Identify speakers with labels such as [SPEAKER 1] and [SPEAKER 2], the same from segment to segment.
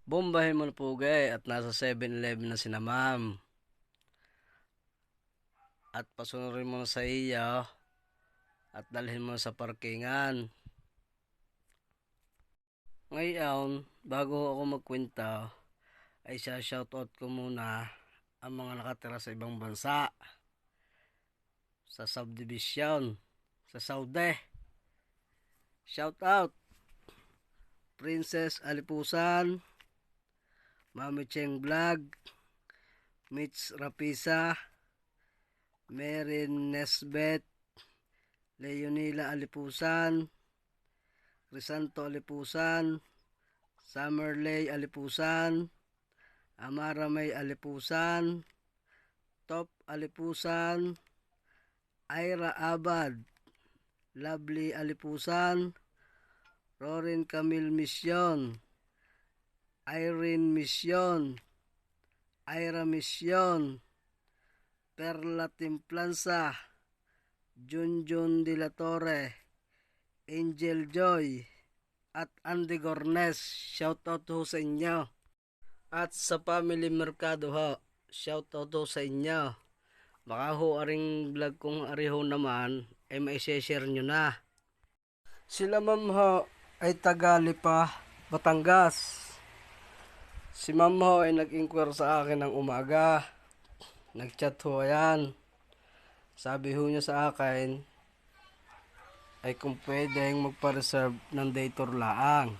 [SPEAKER 1] Bombahin mo na pugay at nasa 7-Eleven na sina ma'am. At pasunurin mo na sa iyo at dalhin mo sa parkingan. Ngayon, bago ako magkwenta, ay shoutout ko muna ang mga nakatira sa ibang bansa. Sa subdivision, sa Saudi. Shoutout! Princess Alipusan, Mami Cheng Vlog, Mitch Rapisa, Merin Nesbet, Leonila Alipusan, Crisanto Alipusan, Summerley Alipusan, Amara May Alipusan, Top Alipusan, Ira Abad, Lovely Alipusan, Rorin Camille Mission, Irene Mission, Ira Mission, Perla Timplansa, Junjun de la Torre, Angel Joy, at Andy Gornes. Shoutout ho sa inyo. At sa Family Mercado ho, shoutout ho sa inyo. Baka ho aring vlog kong ariho naman ay mai-share nyo na. Sila ma'am ho ay Tagalipa, Batangas. Si ma'am ho ay nag-inquire sa akin ng umaga. Nag-chat ho yan. Sabi ho niya sa akin ay kung pwedeng magpa-reserve ng day tour laang.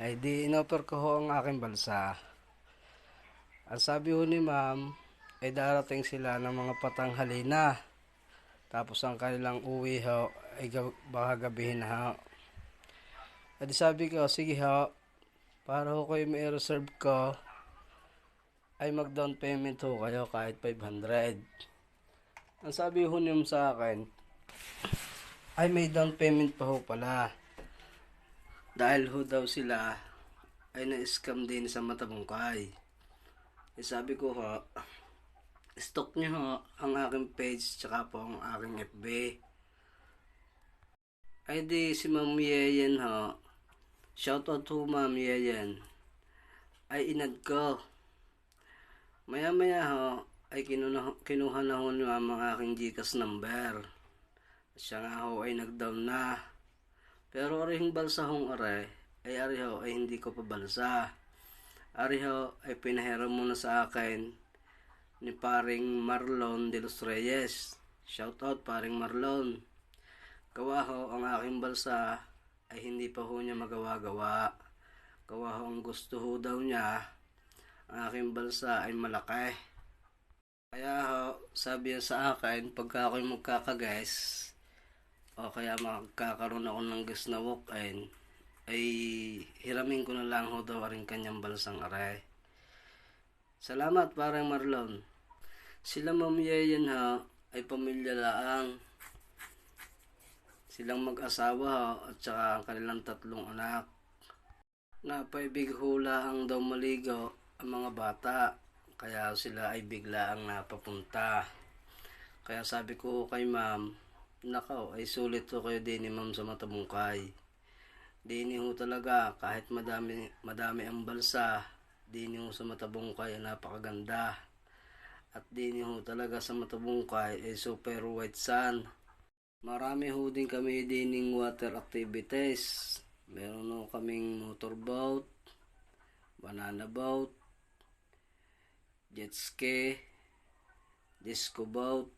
[SPEAKER 1] Ay di inoffer ko ho ang aking balsa. Ang sabi ho ni ma'am ay darating sila ng mga patanghali na. Tapos ang kanilang uwi ho ay baka gabihin na ho. At sabi ko, sige ho, para ho kayo may reserve ko, ay mag-down payment ho kayo kahit 500. Ang sabi ho niyo sa akin, ay may down payment pa ho pala. Dahil ho daw sila ay na-scam din sa Matabungkay. E sabi ko ho, stock nyo ho ang aking page tsaka po ang aking FB. Ay di si Ma'am Yeyen ho, shoutout ho Ma'am Yeyen, ay inad ko. Maya maya ho, ay kinuha na ho ni Ma'am ang aking Gcash number. Siya nga ho ay nag-down na. Pero arihing balsa hong ay ariho ay hindi ko pa balsa. Ariho ay pinahiram muna sa akin ni paring Marlon de los Reyes. Shoutout paring Marlon. Gawa ho ang aking balsa ay hindi pa ho niya magawa-gawa. Gawa ho ang gusto ho daw niya, ang aking balsa ay malaki. Kaya ho, sabi niya sa akin, pagka ako'y magkakaguys, o kaya magkakaroon ako ng guest na walk-in, ay hiramin ko na lang ho daw rin kanyang balsang aray. Salamat parang Marlon. Sila Ma'am Yeyen ha ay pamilya laang. Silang mag-asawa ha at saka ang kanilang 3 anak. Napaibig hula ang daw maligo ang mga bata. Kaya sila ay bigla ang napapunta. Kaya sabi ko kay ma'am, nakaw ay sulit ho kayo din ni ma'am sa Matabungkay. Dini ho talaga kahit madami ang balsa, dini ho sa Matabungkay ay napakaganda. At dini ho talaga sa Matabungkay ay super white sun. Marami ho din kami dining water activities. Meron ho kaming motorboat, banana boat, jet ski, disco boat.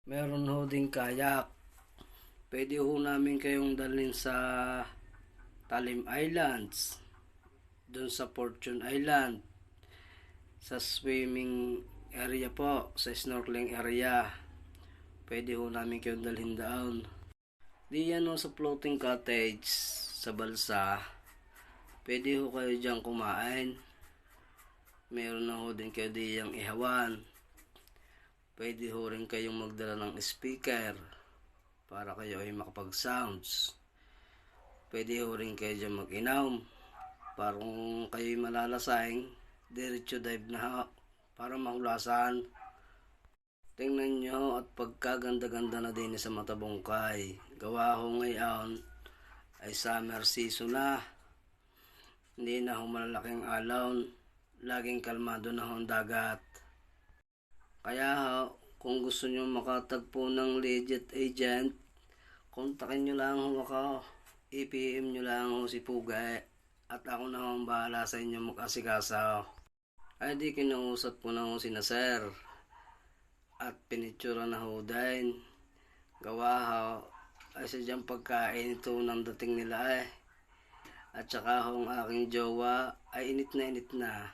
[SPEAKER 1] Meron ho din kayak. Pwede ho namin kayong dalhin sa Talim Islands, dun sa Fortune Island, sa swimming area po, sa snorkeling area. Pwede ho namin kayong dalhin doon. Di yan ho sa floating cottage sa Balsa. Pwede ho kayo dyan kumain. Meron na ho din kayo diyang ihawan. Pwede ho rin kayong magdala ng speaker para kayo ay makapag-sounds. Pwede ho rin kayo dyan mag-inom. Para kung kayo ay malalasing, diretso dive na ho para mahulasan. Tingnan nyo at pagkaganda-ganda na din sa Matabungkay. Gawa ho ngayon ay summer season na. Hindi na ho malalaking alon. Laging kalmado na ho ang dagat. Kaya ho, kung gusto nyo makatagpo ng legit agent, kontakin nyo lang ho ako. I-PM nyo lang ho si Pugay. At ako na ho ang bahala sa inyo mag-asikaso. Ay di kinausap ko na ho si Sir. At pinitsura na ho din. Gawa ho, ay sadyang pagkain ito ng dating nila eh. At saka ho ang aking jowa ay init na.